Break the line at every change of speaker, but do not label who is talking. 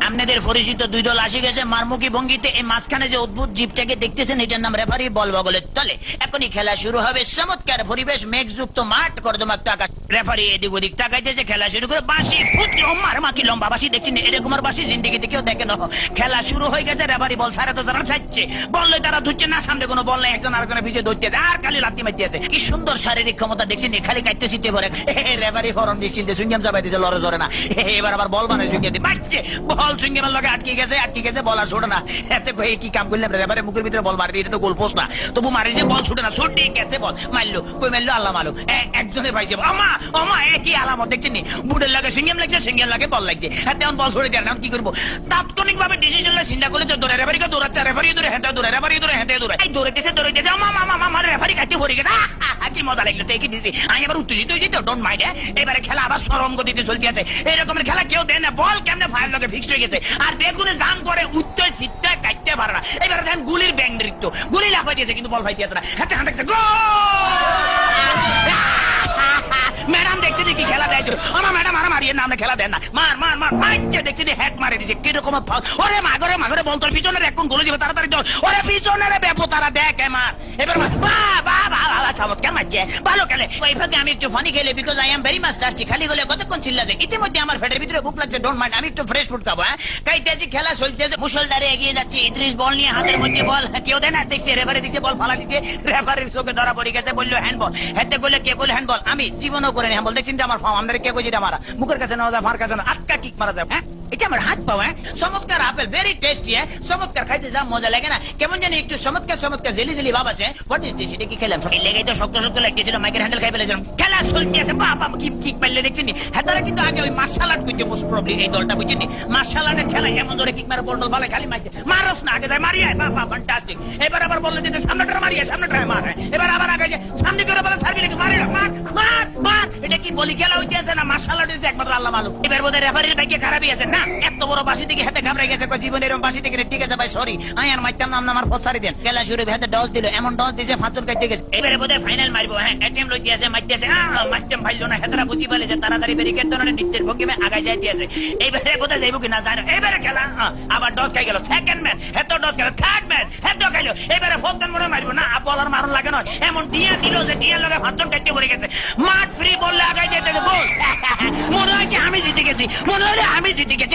আপনাদের পরিচিত দুই দল আসে গেছে মারমুখী ভঙ্গিতে। এই মাঝখানে যে অদ্ভুত জীবটাকে দেখতেছেন এটার নাম রেফারি বল বগলের তলে। এখনই খেলা শুরু হবে। চমৎকার পরিবেশ, মেঘযুক্ত মাঠ, কর্দমাক্ত আকাশ। রেফারি এদিক ওদিক তাকাইতেছে, খেলা শুরু করে বাঁশি ফুটছে। মার মাকি লম্বা বাঁশি দেখছেন, এরকম আর বাঁশি জিন্দিগিতে কেউ দেখে না। খেলা শুরু হয়ে গেছে, রেফারি বল সারা তো তারা চাচ্ছে, বললে তারা ধুচ্ছে না, সামনে কোনো বল নেই, একজন আরেকজনের পিছিয়ে ধরতে আর খালি লাথি মারতে আছে। কি সুন্দর শারীরিক ক্ষমতা দেখছেন, খালি কাটতে চিনতে পারে। রেফারি ফরম নিশ্চিন্তে সুইংগাম চাপাই দিয়েছে, লড়ে জরে না। এবার আবার বল বানায় সুইংগাম দিয়ে বাচ্চে, বল সুইংগামের লগে আটকে গেছে, বল আর ছোটে না। এতে কি কাম করলাম, রেফারি মুখের ভিতরে বল মারি দিয়ে, এটা তো গোল পোস্ট না, তবু মারি যে বল ছুটে না, ছুটে গেছে বল, মারলো কই মারলো আল্লাহ মারলো, একজনে পাইছে। আমা একই আলামত দেখছেন, বুটের লাগে সুইংগাম লাগছে, সুইংগাম লাগে বল লাগছে, তেমন বল ছুড়ে দেয় না। কি করবো, তাৎক্ষণিক ভাবে ডিসিশন চিন্তা করলে যে দৌড়ে রেফারিকে দৌড়াচ্ছে, রেফারি দৌড়ে হেঁটে দৌড়ে, রেফারি দৌড়ে হেঁটে দৌড়ে, এই দৌড়াইতেছে মামা রেফারি কাটতে পড়ে গেছে। কি মজা লাগলো, ঠিকই দিছি। আমি এবার উত্তেজিত হয়েছি তো, ডোন্ট মাইন্ড। এবারে খেলা আবার সরম গতিতে চলতে আছে। এরকমের খেলা কেউ দেয় না, বল কেমনে ফায়ার লগে ফিক্সড হয়ে গেছে, আর বেগুনে জাম করে উত্তর সিটটা কাটতে পারে না। এবারে দেখেন গুলির ব্যাং নৃত্য, গুলি লাফাই দিয়েছে কিন্তু বল ফাই দিয়েছে না। হাতে হাতে ম্যাডাম দেখছেন কি খেলা দেয়, আমার ম্যাডাম আর মারিয়ে না, আমরা খেলা দেন না, মার মার মার মারছে, দেখছেন হ্যাক মারে দিচ্ছে কিরকম। ওরে মাগরে বল তোর পিছনে এখন গোলে যাবে, তাড়াতাড়ি দল, ওরে পিছনে বেপো তারা দেখ মার। এবার চমৎকার মারছে, ভালো খেলে। ওই ভাগে আমি একটু ফানি খেলে, because I am very much tasty. খালি গলে কতক্ষণ চিল্লা যায়, ইতিমধ্যে আমার পেটের ভিতরে ভুক লাগছে, ডোন্ট মাইন্ড, আমি একটু ফ্রেশ ফুড খাবো। কাইতেছি, খেলা চলতেছে, মুসলধারে এগিয়ে যাচ্ছে। ইদ্রিস বল নিয়ে হাতের মধ্যে বল, কেউ দেয় না, দেখছে রেফারি দিচ্ছে, বল ফালা দিচ্ছে, রেফারির চোখে ধরা পড়ে গেছে, বললো হ্যান্ডবল। হাতে বললে কে বলে হ্যান্ডবল, আমি জীবনও করে হ্যান্ডবল দেখছেন, আমার ফার্ম আমাদের কে কইছে, মারা মুখের কাছে নেওয়া যায়, ফার কাছে না, আটকা কিক মারা যায়। হ্যাঁ, এটা আমার হাত পাওয়া। চমৎকার আপেল, ভেরি টেস্টি। চমৎকার, খাইতে যা মজা লাগে না, কেমন জানি একটু চমৎকার জেলি জেলি ভাব আছে। হোয়াট ইজ দিস, এটা কি খেলাম? লেগেই তো শক্ত লাগতেছিল, মাইকের হ্যান্ডেল খাই ফেলেছিলাম। খেলা চলতে আছে, বাবা কিক মারলে দেখছেন। হ্যাঁ, তারা কিন্তু আগে ওই মার্শাল আর্ট করতে মোস্ট প্রবলি, এই দলটা বুঝছেন, মার্শাল আর্টের ঠেলা এমন ধরে কিক মারে, বল ভালো খালি মারতে, মারস না, আগে যায় মারিয়ে, বাবা ফ্যান্টাস্টিক। এবার আবার বললে যেতে সামনেটা মারিয়ে, সামনেটা মার, এবার আবার আগে যে সামনে করে বলে সার্ভি নাকি মারি, মার মার মার। এটা কি বলি খেলা হইতে আছে না মার্শাল আর্ট হইতে একমাত্র আল্লাহ মালুম। এবার বোধহয় রেফারির ভাগ্যে খারাপই আছে না, এত বড় বাসি থেকে হাতে ঘাবড়ে গেছে, জীবনের এরকম বাসি থেকে। ঠিক আছে ভাই, সরি, আমি আর মারতাম না, আমার ফসারি দেন। খেলা শুরু হাতে ডস দিল, এমন ডস দিয়েছে ফাঁচুর কাটতে গেছে। এবারে বোধহয় ফাইনাল মারবো। হ্যাঁ, এটিএম লইতে আছে, মারতেছে, মারতাম ভাইলো না, হেতারা বুঝি ফেলেছে, তাড়াতাড়ি ব্যারিকেড ধরনের নৃত্যের ভঙ্গিমে আগায় যাইতে আছে। এইবারে বোধহয় যাইব কিনা জানো। এবারে খেলা আবার ডস খাই গেল, সেকেন্ড ম্যান হেত ডস গেল, থার্ড ম্যান হেত খাইলো। এবারে ফোর্থ ম্যান মনে মারবো না, বলার মারণ লাগে নয়, এমন ডিয়া দিল যে ডিয়ার লগে ফাঁচুর কাটতে পড়ে গেছে। মাঠ ফ্রি বললে আগায় যেতে গোল। মনে হয় আমি জিতে গেছি, মনে হলে আমি জিতে গেছি।